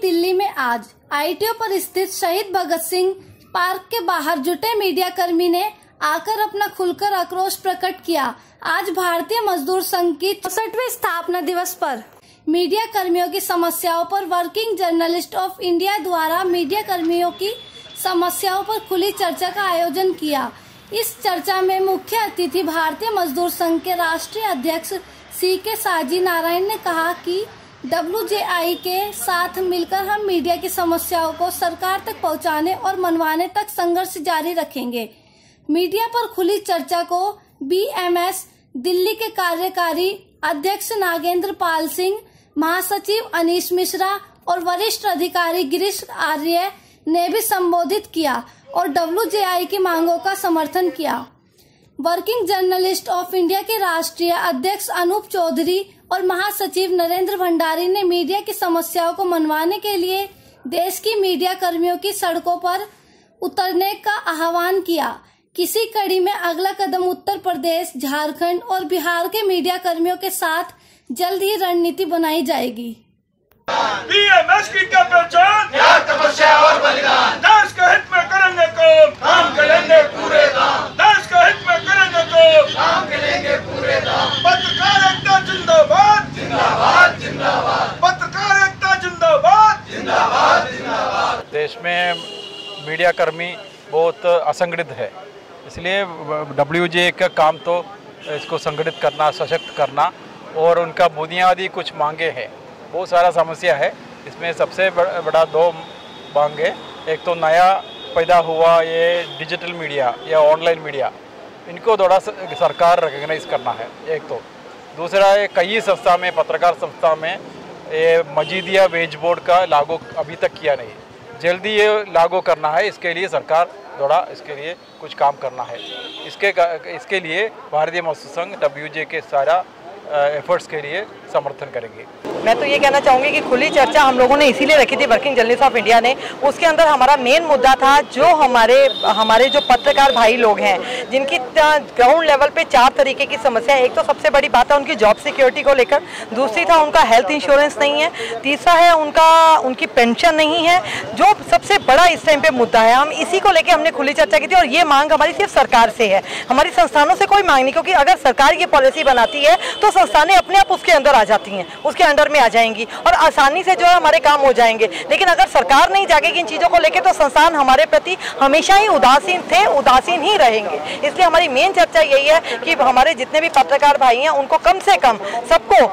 दिल्ली में आज आईटीओ पर स्थित शहीद भगत सिंह पार्क के बाहर जुटे मीडिया कर्मी ने आकर अपना खुलकर आक्रोश प्रकट किया। आज भारतीय मजदूर संघ की 64वें स्थापना दिवस पर मीडिया कर्मियों की समस्याओं पर वर्किंग जर्नलिस्ट ऑफ इंडिया द्वारा मीडिया कर्मियों की समस्याओं पर खुली चर्चा का आयोजन किया। इस चर्चा में मुख्य अतिथि भारतीय मजदूर संघ के राष्ट्रीय अध्यक्ष CK साजी नारायण ने कहा कि WJI के साथ मिलकर हम मीडिया की समस्याओं को सरकार तक पहुंचाने और मनवाने तक संघर्ष जारी रखेंगे। मीडिया पर खुली चर्चा को BMS दिल्ली के कार्यकारी अध्यक्ष नागेंद्र पाल सिंह, महासचिव अनीश मिश्रा और वरिष्ठ अधिकारी गिरीश आर्य ने भी संबोधित किया और WJI की मांगों का समर्थन किया। वर्किंग जर्नलिस्ट ऑफ इंडिया के राष्ट्रीय अध्यक्ष अनूप चौधरी और महासचिव नरेंद्र भंडारी ने मीडिया की समस्याओं को मनवाने के लिए देश की मीडिया कर्मियों की सड़कों पर उतरने का आह्वान किया। किसी कड़ी में अगला कदम उत्तर प्रदेश, झारखंड और बिहार के मीडिया कर्मियों के साथ जल्द ही रणनीति बनाई जाएगी। BMS की क्या पहचान, क्या तपस्या और बलिदान, देश के हित में करेंगे काम करेंगे पूरे दाम, देश के हित में करेंगे काम करेंगे पूरे दाम। पत्रकार एकता जिंदाबाद जिंदाबाद जिंदाबाद, पत्रकार एकता जिंदाबाद जिंदाबाद जिंदाबाद। देश में मीडिया कर्मी बहुत असंगठित है, इसलिए WJI का काम तो इसको संगठित करना, सशक्त करना और उनका बुनियादी कुछ मांगे हैं। बहुत सारा समस्या है, इसमें सबसे बड़ा दो मांग है। एक तो नया पैदा हुआ ये डिजिटल मीडिया या ऑनलाइन मीडिया, इनको थोड़ा सरकार रिकग्नाइज करना है एक तो। दूसरा है कई संस्था में, पत्रकार संस्था में ये मजीदिया वेज बोर्ड का लागू अभी तक किया नहीं, जल्दी ये लागू करना है। इसके लिए सरकार थोड़ा इसके लिए कुछ काम करना है। इसके लिए भारतीय मजदूर संघ WJI के सारा एफर्ट्स के लिए समर्थन करेंगे। मैं तो ये कहना चाहूँगी कि खुली चर्चा हम लोगों ने इसीलिए रखी थी वर्किंग जर्नलिस्ट ऑफ इंडिया ने। उसके अंदर हमारा मेन मुद्दा था जो हमारे जो पत्रकार भाई लोग हैं जिनकी ग्राउंड लेवल पे 4 तरीके की समस्या है। एक तो सबसे बड़ी बात है उनकी जॉब सिक्योरिटी को लेकर, दूसरी था उनका हेल्थ इंश्योरेंस नहीं है, तीसरा है उनकी पेंशन नहीं है, जो सबसे बड़ा इस टाइम पे मुद्दा है। हम इसी को लेकर हमने खुली चर्चा की थी और ये मांग हमारी सिर्फ सरकार से है, हमारी संस्थानों से कोई मांग नहीं, क्योंकि अगर सरकार ये पॉलिसी बनाती है तो संस्थानें अपने आप उसके अंदर आ जाती हैं, उसके अंडर में आ जाएंगी और आसानी से जो है हमारे काम हो जाएंगे। लेकिन अगर सरकार नहीं जागेगी इन चीज़ों को लेकर तो संस्थान हमारे प्रति हमेशा ही उदासीन थे, उदासीन ही रहेंगे। इसलिए हमारी मेन चर्चा यही है कि हमारे जितने भी पत्रकार भाई हैं उनको कम से कम सबको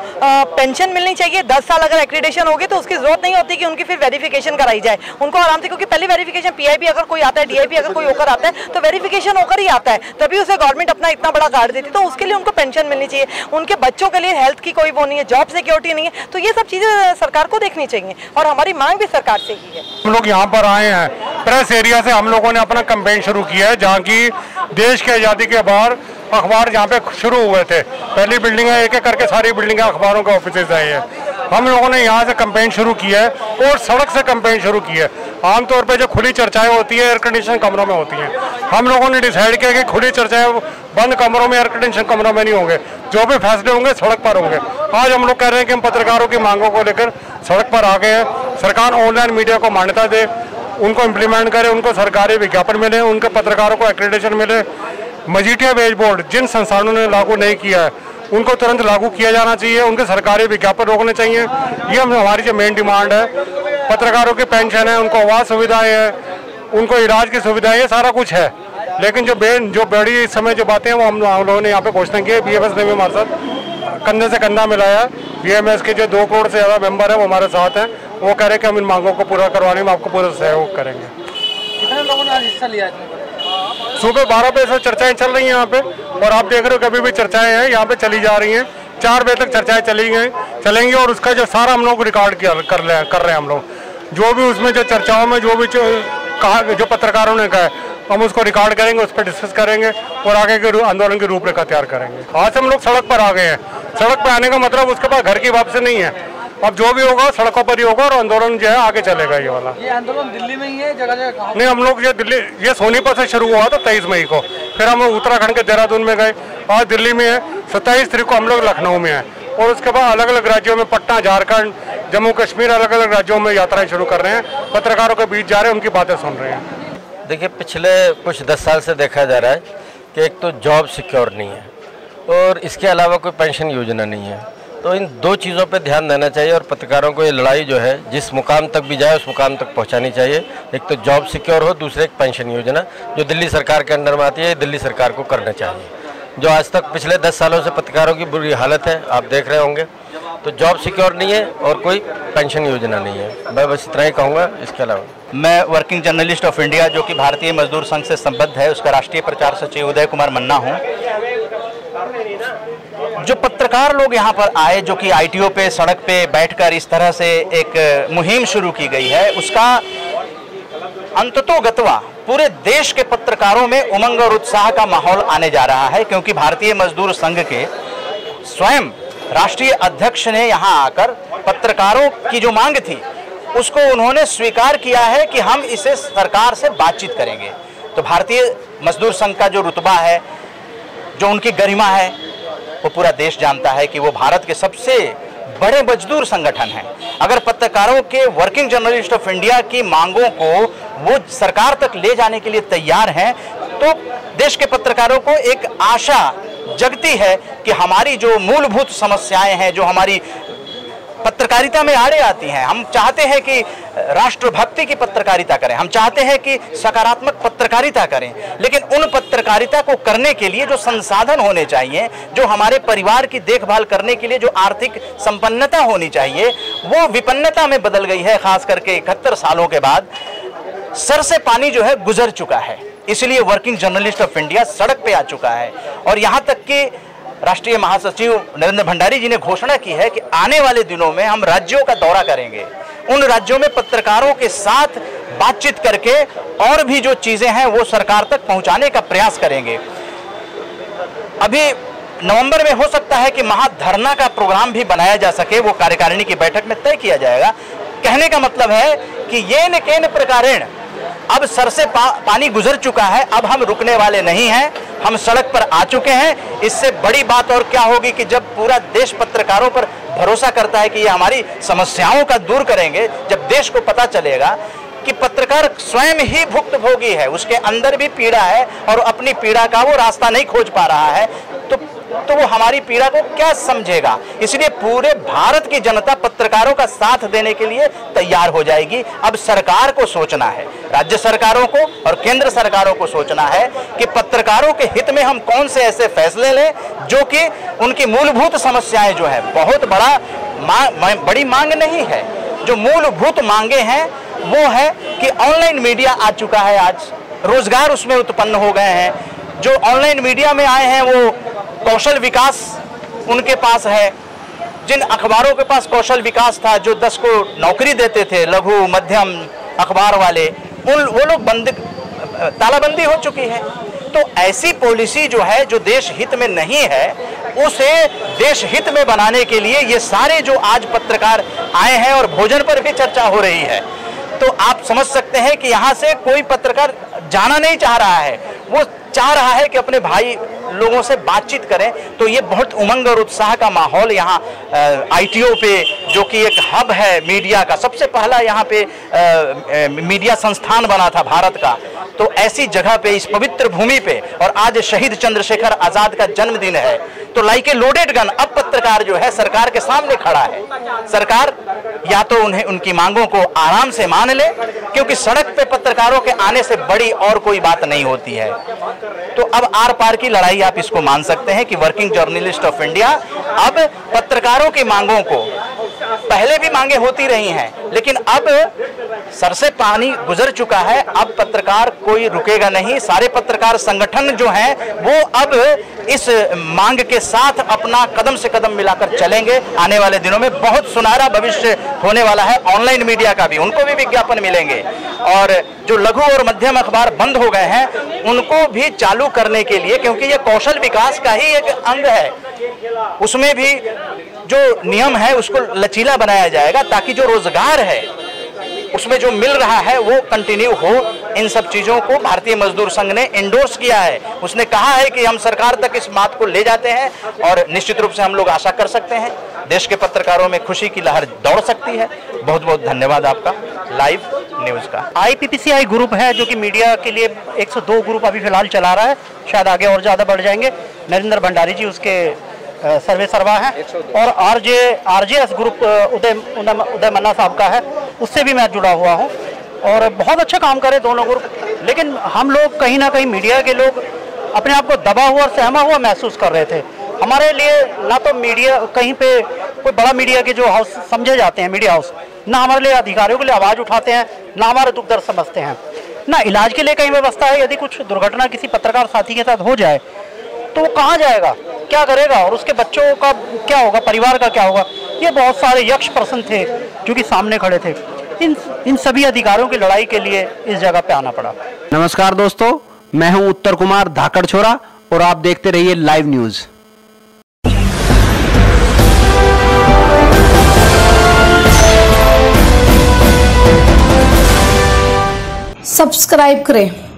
पेंशन मिलनी चाहिए। 10 साल अगर एक्रीडेशन होगी तो उसकी जरूरत नहीं होती कि उनकी फिर वेरिफिकेशन कराई जाए, उनको आराम से, क्योंकि पहली वेरिफिकेशन PIB अगर कोई आता है, DIB अगर कोई होकर आता है तो वेरिफिकेशन होकर ही आता है, तभी उसे गवर्नमेंट अपना इतना बड़ा कार्ड देती है। तो उसके लिए उनको पेंशन मिलनी चाहिए, उनके बच्चों के लिए हेल्थ की कोई वो नहीं है, जॉब सिक्योरिटी नहीं है। तो ये सब चीजें सरकार को देखनी चाहिए और हमारी मांग भी सरकार से ही है। हम लोग यहाँ पर आए हैं, प्रेस एरिया से हम लोगों ने अपना कैंपेन शुरू किया है, जहाँ की देश की आज़ादी के बाद अखबार जहाँ पे शुरू हुए थे, पहली बिल्डिंग है, एक एक करके सारी बिल्डिंगें अखबारों के ऑफिस आए हैं। हम लोगों ने यहाँ से कैंपेन शुरू किया है और सड़क से कैंपेन शुरू किया है। आमतौर पे जो खुली चर्चाएं होती है एयर कंडीशन कमरों में होती हैं, हम लोगों ने डिसाइड किया कि खुली चर्चाएं बंद कमरों में, एयर कंडीशन कमरों में नहीं होंगे, जो भी फैसले होंगे सड़क पर होंगे। आज हम लोग कह रहे हैं कि हम पत्रकारों की मांगों को लेकर सड़क पर आ गए हैं। सरकार ऑनलाइन मीडिया को मान्यता दे, उनको इम्प्लीमेंट करे, उनको सरकारी विज्ञापन मिले, उनके पत्रकारों को एक्रेडिटेशन मिले। मजीठिया वेज बोर्ड जिन संस्थानों ने लागू नहीं किया है उनको तुरंत लागू किया जाना चाहिए, उनके सरकारी विज्ञापन रोकने चाहिए। ये हमारी जो मेन डिमांड है। पत्रकारों की पेंशन है, उनको आवास सुविधाएं हैं, उनको इलाज की सुविधाएं, ये सारा कुछ है। लेकिन जो बड़ी इस समय जो बातें हैं वो हम लोगों ने यहाँ पे घोषणा की है। BMS ने भी हमारे साथ कंधे से कंधा मिलाया। BMS के जो 2 करोड़ से ज़्यादा मेंबर हैं वो हमारे साथ हैं। वो कह रहे हैं कि हम इन मांगों को पूरा करवाने में आपको पूरा सहयोग करेंगे। कितने लोगों ने हिस्सा लिया? सुबह 12 बजे से चर्चाएं चल रही हैं यहाँ पे, और आप देख रहे हो कि अभी भी चर्चाएं हैं यहाँ पे चली जा रही हैं। 4 बजे तक चर्चाएं चलेंगी और उसका जो सारा हम लोग रिकॉर्ड कर रहे हैं हम लोग। जो भी उसमें जो चर्चाओं में जो भी कहा, जो पत्रकारों ने कहा है, हम उसको रिकॉर्ड करेंगे, उस पर डिस्कस करेंगे और आगे के आंदोलन की रूपरेखा तैयार करेंगे। आज हम लोग सड़क पर आ गए हैं। सड़क पर आने का मतलब उसके बाद घर की वापसी नहीं है, अब जो भी होगा सड़कों पर ही होगा और आंदोलन जो है आगे चलेगा। ये वाला ये आंदोलन दिल्ली में ही है, जगह जगह नहीं। हम लोग ये सोनीपत से शुरू हुआ था 23 मई को, फिर हम उत्तराखंड के देहरादून में गए, आज दिल्ली में है, 27 तारीख को हम लोग लखनऊ में हैं और उसके बाद अलग अलग राज्यों में पटना, झारखंड, जम्मू कश्मीर अलग अलग राज्यों में यात्राएं शुरू कर रहे हैं, पत्रकारों के बीच जा रहे हैं, उनकी बातें सुन रहे हैं। देखिए, पिछले कुछ 10 साल से देखा जा रहा है कि एक तो जॉब सिक्योर नहीं है और इसके अलावा कोई पेंशन योजना नहीं है। तो इन दो चीज़ों पे ध्यान देना चाहिए और पत्रकारों को ये लड़ाई जो है जिस मुकाम तक भी जाए उस मुकाम तक पहुंचानी चाहिए। एक तो जॉब सिक्योर हो, दूसरे एक पेंशन योजना जो दिल्ली सरकार के अंडर में आती है, दिल्ली सरकार को करना चाहिए। जो आज तक पिछले 10 सालों से पत्रकारों की बुरी हालत है, आप देख रहे होंगे। तो जॉब सिक्योर नहीं है और कोई पेंशन योजना नहीं है। मैं बस इतना ही कहूँगा, इसके अलावा। मैं वर्किंग जर्नलिस्ट ऑफ इंडिया जो कि भारतीय मजदूर संघ से संबद्ध है, उसका राष्ट्रीय प्रचार सचिव उदय कुमार मन्ना हूँ। जो पत्रकार लोग यहाँ पर आए, जो कि आईटीओ पे सड़क पे बैठकर इस तरह से एक मुहिम शुरू की गई है, उसका अंततोगत्वा पूरे देश के पत्रकारों में उमंग और उत्साह का माहौल आने जा रहा है, क्योंकि भारतीय मजदूर संघ के स्वयं राष्ट्रीय अध्यक्ष ने यहाँ आकर पत्रकारों की जो मांग थी उसको उन्होंने स्वीकार किया है कि हम इसे सरकार से बातचीत करेंगे। तो भारतीय मजदूर संघ का जो रुतबा है, जो उनकी गरिमा है, वो पूरा देश जानता है कि वो भारत के सबसे बड़े मजदूर संगठन हैं। अगर पत्रकारों के वर्किंग जर्नलिस्ट ऑफ इंडिया की मांगों को वो सरकार तक ले जाने के लिए तैयार हैं, तो देश के पत्रकारों को एक आशा जगती है कि हमारी जो मूलभूत समस्याएं हैं, जो हमारी पत्रकारिता में आड़े आती हैं, हम चाहते हैं कि राष्ट्रभक्ति की पत्रकारिता करें, हम चाहते हैं कि सकारात्मक पत्रकारिता करें, लेकिन उन पत्रकारिता को करने के लिए जो संसाधन होने चाहिए, जो हमारे परिवार की देखभाल करने के लिए जो आर्थिक संपन्नता होनी चाहिए, वो विपन्नता में बदल गई है। खास करके 71 सालों के बाद सर से पानी जो है गुजर चुका है। इसलिए वर्किंग जर्नलिस्ट ऑफ इंडिया सड़क पे आ चुका है और यहाँ तक कि राष्ट्रीय महासचिव नरेंद्र भंडारी जी ने घोषणा की है कि आने वाले दिनों में हम राज्यों का दौरा करेंगे, उन राज्यों में पत्रकारों के साथ बातचीत करके और भी जो चीजें हैं वो सरकार तक पहुंचाने का प्रयास करेंगे। अभी नवंबर में हो सकता है कि महाधरना का प्रोग्राम भी बनाया जा सके, वो कार्यकारिणी की बैठक में तय किया जाएगा। कहने का मतलब है कि ये न केन प्रकारेण अब सर से पानी गुजर चुका है, अब हम रुकने वाले नहीं हैं, हम सड़क पर आ चुके हैं। इससे बड़ी बात और क्या होगी कि जब पूरा देश पत्रकारों पर भरोसा करता है कि ये हमारी समस्याओं का दूर करेंगे, जब देश को पता चलेगा कि पत्रकार स्वयं ही भुक्तभोगी है, उसके अंदर भी पीड़ा है और अपनी पीड़ा का वो रास्ता नहीं खोज पा रहा है, तो वो हमारी पीड़ा को क्या समझेगा। इसलिए पूरे भारत की जनता पत्रकारों का साथ देने के लिए तैयार हो जाएगी। अब सरकार को सोचना है, राज्य सरकारों को और केंद्र सरकारों को सोचना है कि पत्रकारों के हित में हम कौन से ऐसे फैसले लें जो कि उनकी मूलभूत समस्याएं जो है, बहुत बड़ी मांग नहीं है, जो मूलभूत मांगे हैं वो है कि ऑनलाइन मीडिया आ चुका है, आज रोजगार उसमें उत्पन्न हो गए हैं। जो ऑनलाइन मीडिया में आए हैं वो कौशल विकास उनके पास है। जिन अखबारों के पास कौशल विकास था, जो 10 को नौकरी देते थे, लघु मध्यम अखबार वाले, वो लोग तालाबंदी हो चुकी है। तो ऐसी पॉलिसी जो है, जो देश हित में नहीं है, उसे देश हित में बनाने के लिए ये सारे जो आज पत्रकार आए हैं और भोजन पर भी चर्चा हो रही है, तो आप समझ सकते हैं कि यहाँ से कोई पत्रकार जाना नहीं चाह रहा है, वो चाह रहा है कि अपने भाई लोगों से बातचीत करें। तो ये बहुत उमंग और उत्साह का माहौल यहाँ आईटीओ पे, जो कि एक हब है मीडिया का, सबसे पहला यहाँ पे मीडिया संस्थान बना था भारत का, तो ऐसी जगह पे, इस पवित्र भूमि पे, और आज शहीद चंद्रशेखर आजाद का जन्मदिन है, तो लाइक ए लोडेड गन अब पत्रकार जो है सरकार के सामने खड़ा है। सरकार या तो उन्हें उनकी मांगों को आराम से मान ले, क्योंकि सड़क पे पत्रकारों के आने से बड़ी और कोई बात नहीं होती है। तो अब आर पार की लड़ाई आप इसको मान सकते हैं कि वर्किंग जर्नलिस्ट ऑफ इंडिया अब पत्रकारों की मांगों को, पहले भी मांगे होती रही हैं, लेकिन अब सर से पानी गुजर चुका है, अब पत्रकार कोई रुकेगा नहीं। सारे पत्रकार संगठन जो हैं वो अब इस मांग के साथ अपना कदम से कदम मिलाकर चलेंगे। आने वाले दिनों में बहुत सुनहरा भविष्य होने वाला है। ऑनलाइन मीडिया का भी, उनको भी विज्ञापन मिलेंगे, और जो लघु और मध्यम अखबार बंद हो गए हैं उनको भी चालू करने के लिए, क्योंकि ये कौशल विकास का ही एक अंग है, उसमें भी जो नियम है उसको लचीला बनाया जाएगा, ताकि जो रोजगार है उसमें जो मिल रहा है वो कंटिन्यू हो। इन सब चीज़ों को भारतीय मजदूर संघ ने इंडोर्स किया है। उसने कहा है कि हम सरकार तक इस बात को ले जाते हैं, और निश्चित रूप से हम लोग आशा कर सकते हैं देश के पत्रकारों में खुशी की लहर दौड़ सकती है। बहुत बहुत धन्यवाद आपका लाइव न्यूज़ का। IPPCI ग्रुप है जो कि मीडिया के लिए 102 ग्रुप अभी फिलहाल चला रहा है, शायद आगे और ज़्यादा बढ़ जाएंगे। नरेंद्र भंडारी जी उसके सर्वे सर्वा है, और RJS ग्रुप उदय मन्ना साहब का है, उससे भी मैं जुड़ा हुआ हूँ, और बहुत अच्छा काम करे दोनों ग्रुप। लेकिन हम लोग कहीं ना कहीं मीडिया के लोग अपने आप को दबा हुआ और सहमा हुआ महसूस कर रहे थे। हमारे लिए ना तो मीडिया कहीं पे कोई बड़ा मीडिया के जो हाउस समझे जाते हैं, मीडिया हाउस, ना हमारे लिए अधिकारियों के लिए आवाज़ उठाते हैं, ना हमारे दुख दर्द समझते हैं, ना इलाज के लिए कहीं व्यवस्था है। यदि कुछ दुर्घटना किसी पत्रकार साथी के साथ हो जाए तो वो कहाँ जाएगा, क्या करेगा, और उसके बच्चों का क्या होगा, परिवार का क्या होगा। ये बहुत सारे यक्ष प्रश्न थे जो कि सामने खड़े थे। इन सभी अधिकारियों की लड़ाई के लिए इस जगह पे आना पड़ा। नमस्कार दोस्तों, मैं हूं उत्तर कुमार धाकड़ छोरा, और आप देखते रहिए लाइव न्यूज़। सब्सक्राइब करें।